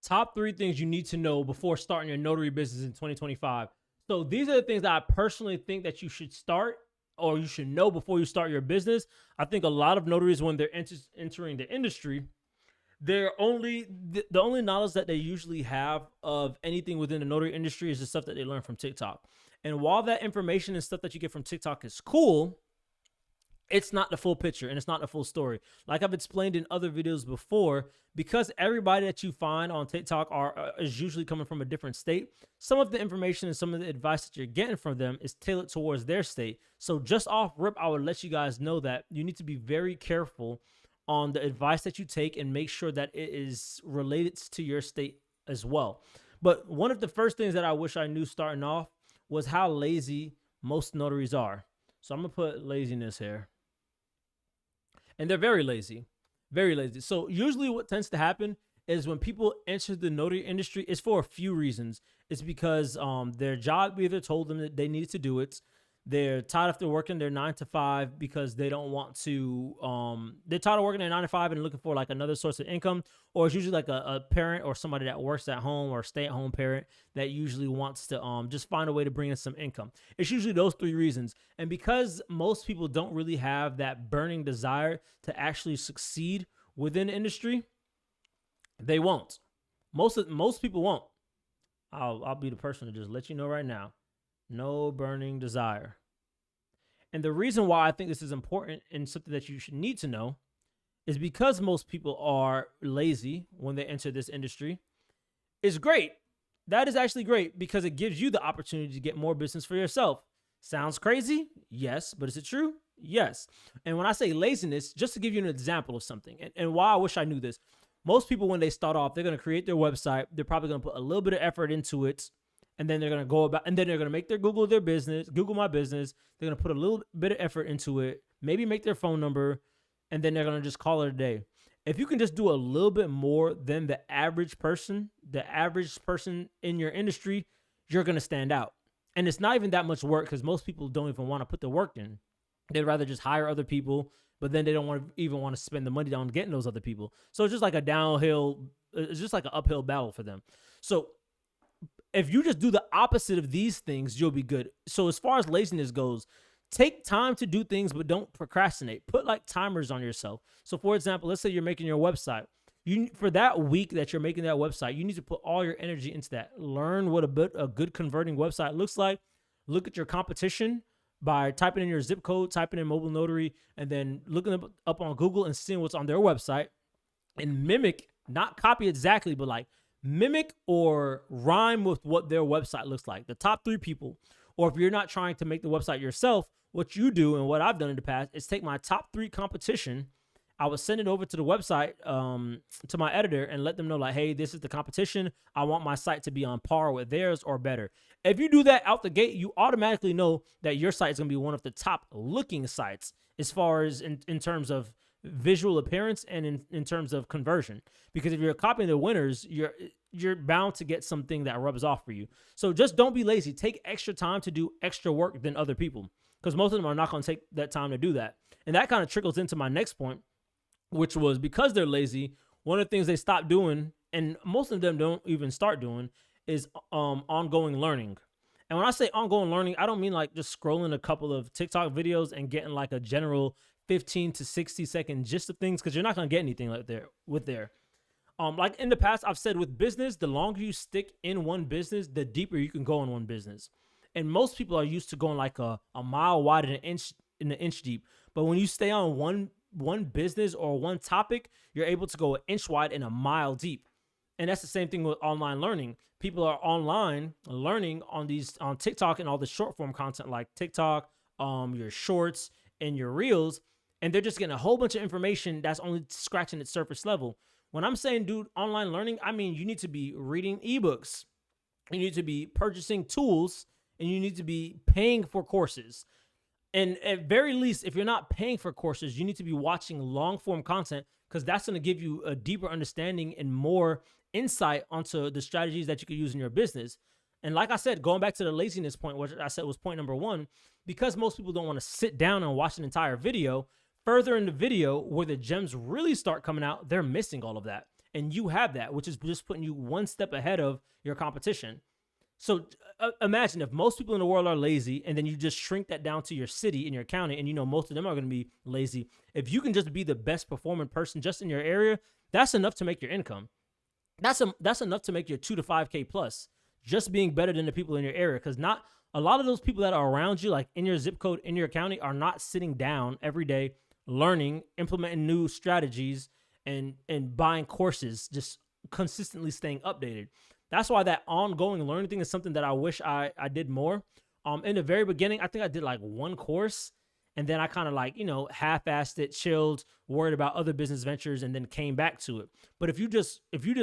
top 3 things you need to know before starting your notary business in 2025. So these are the things that I personally think that you should start or you should know before you start your business. I think a lot of notaries, when they're entering the industry, they're only the only knowledge that they usually have of anything within the notary industry is the stuff that they learn from TikTok. And while that information and stuff that you get from TikTok is cool, it's not the full picture and it's not the full story. Like I've explained in other videos before, because everybody that you find on TikTok is usually coming from a different state. Some of the information and some of the advice that you're getting from them is tailored towards their state. So just off rip, I would let you guys know that you need to be very careful on the advice that you take and make sure that it is related to your state as well. But one of the first things that I wish I knew starting off was how lazy most notaries are. So I'm gonna put laziness here. And they're very lazy, very lazy. So usually what tends to happen is when people enter the notary industry, it's for a few reasons. It's because their job either told them that they needed to do it. They're tired after working their 9 to 5 because they don't want to, they're tired of working their 9 to 5 and looking for like another source of income. Or it's usually like a parent or somebody that works at home or stay-at-home parent that usually wants to just find a way to bring in some income. It's usually those 3 reasons. And because most people don't really have that burning desire to actually succeed within the industry, they won't. Most people won't. I'll be the person to just let you know right now. No burning desire. And the reason why I think this is important and something that you should need to know is because most people are lazy when they enter this industry. It's great. That is actually great because it gives you the opportunity to get more business for yourself. Sounds crazy? Yes. But is it true? Yes. And when I say laziness, just to give you an example of something, and why I wish I knew this, most people, when they start off, they're going to create their website. They're probably going to put a little bit of effort into it. And then they're going to go about, and then they're going to make their Google My Business. They're going to put a little bit of effort into it, maybe make their phone number, and then they're going to just call it a day. If you can just do a little bit more than the average person in your industry, you're going to stand out. And it's not even that much work because most people don't even want to put the work in. They'd rather just hire other people, but then they don't even want to spend the money on getting those other people. So it's just like it's just like an uphill battle for them. So if you just do the opposite of these things, you'll be good. So as far as laziness goes, take time to do things, but don't procrastinate. Put like timers on yourself. So for example, let's say you're making your website. For that week that you're making that website, you need to put all your energy into that. Learn what a good converting website looks like. Look at your competition by typing in your zip code, typing in mobile notary, and then looking up on Google and seeing what's on their website and mimic, not copy exactly, but like mimic or rhyme with what their website looks like. The top 3 people, or if you're not trying to make the website yourself, what you do and what I've done in the past is take my top 3 competition. I would send it over to the website, to my editor and let them know like, hey, this is the competition. I want my site to be on par with theirs or better. If you do that out the gate, you automatically know that your site is going to be one of the top looking sites as far as in terms of visual appearance and in terms of conversion. Because if you're copying the winners, you're bound to get something that rubs off for you. So just don't be lazy. Take extra time to do extra work than other people, because most of them are not going to take that time to do that. And that kind of trickles into my next point, which was because they're lazy, one of the things they stop doing, and most of them don't even start doing, is ongoing learning. And when I say ongoing learning, I don't mean like just scrolling a couple of TikTok videos and getting like a general 15 to 60 second gist of things, because you're not going to get anything like there. Like in the past, I've said with business, the longer you stick in one business, the deeper you can go in one business. And most people are used to going like a mile wide and an inch deep. But when you stay on one business or one topic, you're able to go an inch wide and a mile deep. And that's the same thing with online learning. People are online learning on TikTok and all the short form content like TikTok, your shorts and your reels. And they're just getting a whole bunch of information that's only scratching its surface level. When I'm saying, dude, online learning, I mean, you need to be reading ebooks. You need to be purchasing tools, and you need to be paying for courses. And at very least, if you're not paying for courses, you need to be watching long form content, because that's going to give you a deeper understanding and more insight onto the strategies that you could use in your business. And like I said, going back to the laziness point, which I said was point number 1, because most people don't want to sit down and watch an entire video, further in the video where the gems really start coming out, they're missing all of that. and you have that, which is just putting you one step ahead of your competition. So imagine if most people in the world are lazy, and then you just shrink that down to your city and your county, and most of them are going to be lazy. If you can just be the best performing person just in your area, that's enough to make your income. That's enough to make your 2 to 5K plus, just being better than the people in your area. Because not a lot of those people that are around you, like in your zip code, in your county, are not sitting down every day, learning, implementing new strategies, and buying courses, just consistently staying updated. That's why that ongoing learning thing is something that I wish I did more. In the very beginning, I think I did like one course, and then I kind of like, half-assed it, chilled, worried about other business ventures, and then came back to it. But if you just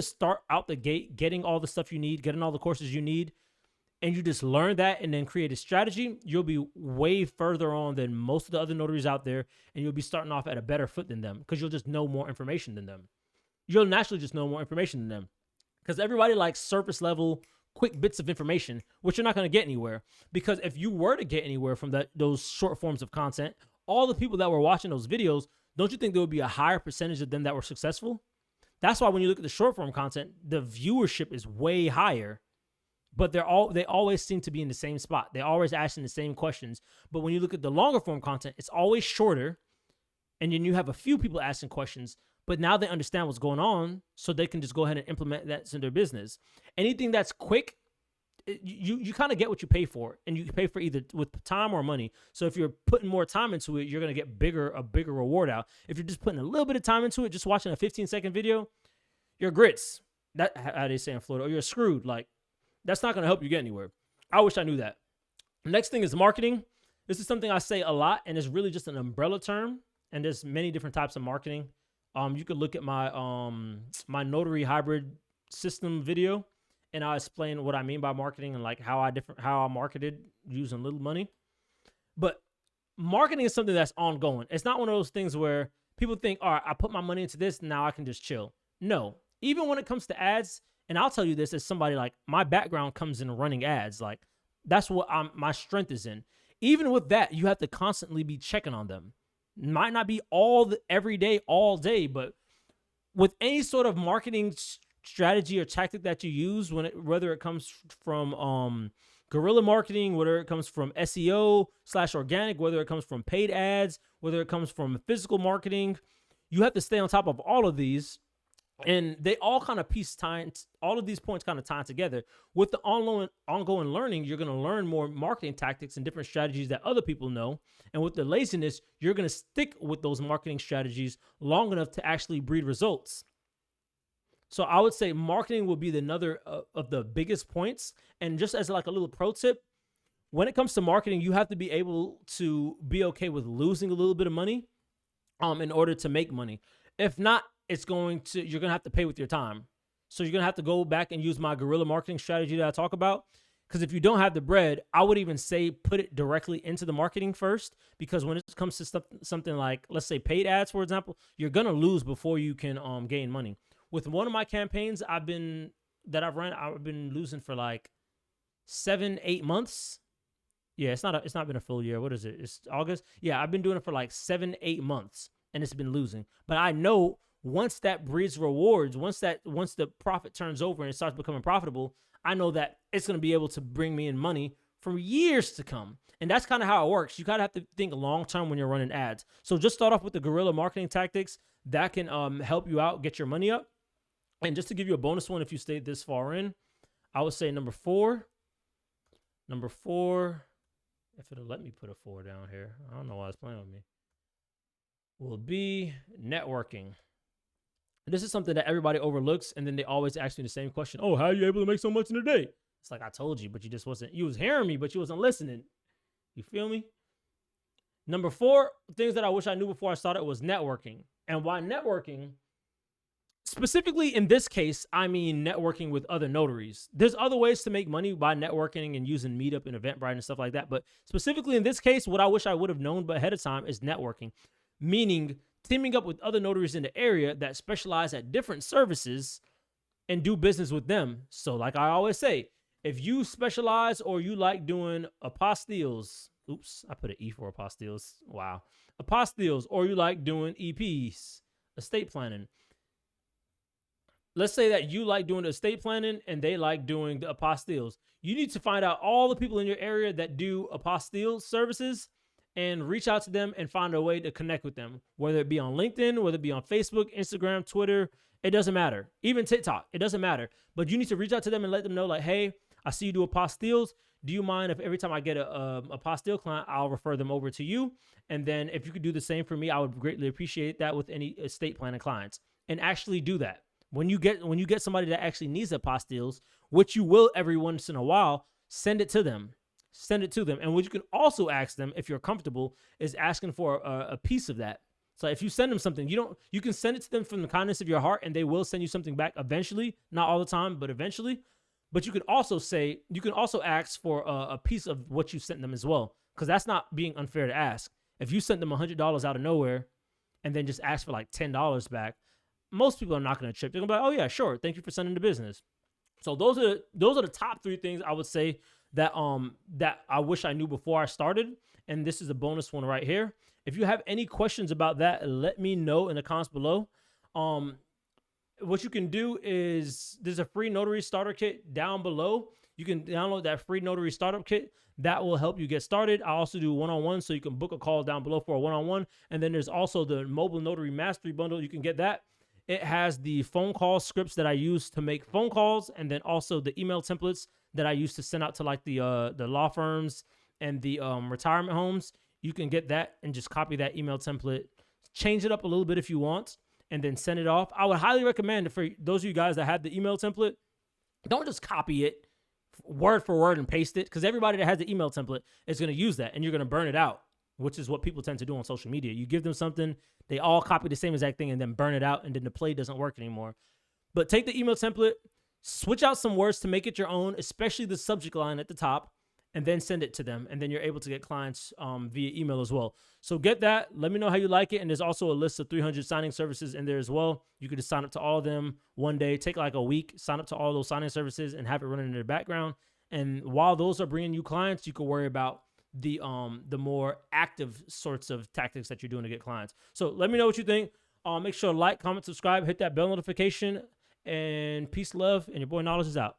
start out the gate, getting all the stuff you need, getting all the courses you need, and you just learn that and then create a strategy, you'll be way further on than most of the other notaries out there, and you'll be starting off at a better foot than them because you'll just know more information than them. You'll naturally just know more information than them because everybody likes surface level, quick bits of information, which you're not going to get anywhere. Because if you were to get anywhere from those short forms of content, all the people that were watching those videos, don't you think there would be a higher percentage of them that were successful? That's why when you look at the short form content, the viewership is way higher, but they always seem to be in the same spot. They're always asking the same questions. But when you look at the longer form content, it's always shorter, and then you have a few people asking questions, but now they understand what's going on, so they can just go ahead and implement that in their business. Anything that's quick, you kind of get what you pay for, and you pay for either with time or money. So if you're putting more time into it, you're going to get a bigger reward out. If you're just putting a little bit of time into it, just watching a 15-second video, you're grits. That, how they say in Florida, or you're screwed. Like, that's not going to help you get anywhere. I wish I knew that. Next thing is marketing. This is something I say a lot, and it's really just an umbrella term, and there's many different types of marketing. You could look at my my notary hybrid system video, and I explain what I mean by marketing and like how I marketed using little money. But marketing is something that's ongoing. It's not one of those things where people think, all right, I put my money into this, now I can just chill. No, even when it comes to ads, and I'll tell you this as somebody, like, my background comes in running ads. Like, that's what my strength is in. Even with that, you have to constantly be checking on them. Might not be every day, all day, but with any sort of marketing strategy or tactic that you use, whether it comes from guerrilla marketing, whether it comes from SEO/organic, whether it comes from paid ads, whether it comes from physical marketing, you have to stay on top of all of these. And they all kind of all of these points kind of tie together. With the ongoing learning, you're going to learn more marketing tactics and different strategies that other people know. And with the laziness, you're going to stick with those marketing strategies long enough to actually breed results. So I would say marketing will be another of the biggest points. And just as like a little pro tip, when it comes to marketing, you have to be able to be okay with losing a little bit of money in order to make money. If not, you're going to have to pay with your time. So you're going to have to go back and use my guerrilla marketing strategy that I talk about. Because if you don't have the bread, I would even say put it directly into the marketing first. Because when it comes to something like, let's say paid ads, for example, you're going to lose before you can gain money. With one of my campaigns I've been losing for like 7-8 months. Yeah, it's not been a full year. What is it? It's August. Yeah, I've been doing it for like 7-8 months, and it's been losing. But I know once that breeds rewards, once the profit turns over and it starts becoming profitable, I know that it's going to be able to bring me in money for years to come. And that's kind of how it works. You kind of have to think long term when you're running ads. So just start off with the guerrilla marketing tactics that can help you out, get your money up. And just to give you a bonus one, if you stayed this far in, I would say number four, if it'll let me put a 4 down here, I don't know why it's playing with me, will be networking. This is something that everybody overlooks, and then they always ask me the same question. Oh, how are you able to make so much in a day? It's like, I told you, but you was hearing me, but you wasn't listening. You feel me? Number 4, things that I wish I knew before I started was networking. And why networking? Specifically in this case, I mean networking with other notaries. There's other ways to make money by networking and using Meetup and Eventbrite and stuff like that. But specifically in this case, what I wish I would have known ahead of time is networking. Meaning teaming up with other notaries in the area that specialize at different services and do business with them. So like I always say, if you specialize or you like doing apostilles, oops, I put an E for apostilles. Wow. Apostilles, or you like doing EPs, estate planning, let's say that you like doing the estate planning and they like doing the apostilles. You need to find out all the people in your area that do apostille services and reach out to them and find a way to connect with them, whether it be on LinkedIn, whether it be on Facebook, Instagram, Twitter. It doesn't matter. Even TikTok, it doesn't matter. But you need to reach out to them and let them know, like, hey, I see you do apostilles. Do you mind if every time I get a apostille client, I'll refer them over to you? And then if you could do the same for me, I would greatly appreciate that with any estate planning clients. And actually do that. When you get somebody that actually needs apostilles, which you will every once in a while, send it to them. Send it to them. And what you can also ask them, if you're comfortable, is asking for a piece of that. So if you send them something, you can send it to them from the kindness of your heart, and they will send you something back eventually. Not all the time, but eventually. But you can also ask for a piece of what you sent them as well, because that's not being unfair to ask. If you sent them $100 out of nowhere and then just ask for like $10 back, most people are not going to chip. They're going to be like, oh yeah, sure. Thank you for sending the business. So those are the top 3 things I would say that I wish I knew before I started. And this is a bonus one right here. If you have any questions about that, let me know in the comments below. What you can do is there's a free notary starter kit down below. You can download that free notary startup kit. That will help you get started. I also do one-on-one, so you can book a call down below for a one-on-one. And then there's also the mobile notary mastery bundle. You can get that. It has the phone call scripts that I use to make phone calls, and then also the email templates that I use to send out to like the law firms and the retirement homes. You can get that and just copy that email template, change it up a little bit if you want, and then send it off. I would highly recommend, for those of you guys that have the email template, don't just copy it word for word and paste it, because everybody that has the email template is going to use that, and you're going to burn it out, which is what people tend to do on social media. You give them something, they all copy the same exact thing and then burn it out, and then the play doesn't work anymore. But take the email template, switch out some words to make it your own, especially the subject line at the top, and then send it to them. And then you're able to get clients via email as well. So get that. Let me know how you like it. And there's also a list of 300 signing services in there as well. You could just sign up to all of them one day, take like a week, sign up to all those signing services and have it running in the background. And while those are bringing you clients, you can worry about the more active sorts of tactics that you're doing to get clients. So let me know what you think. Make sure to like, comment, subscribe, hit that bell notification, and peace, love, and your boy Knowledge is out.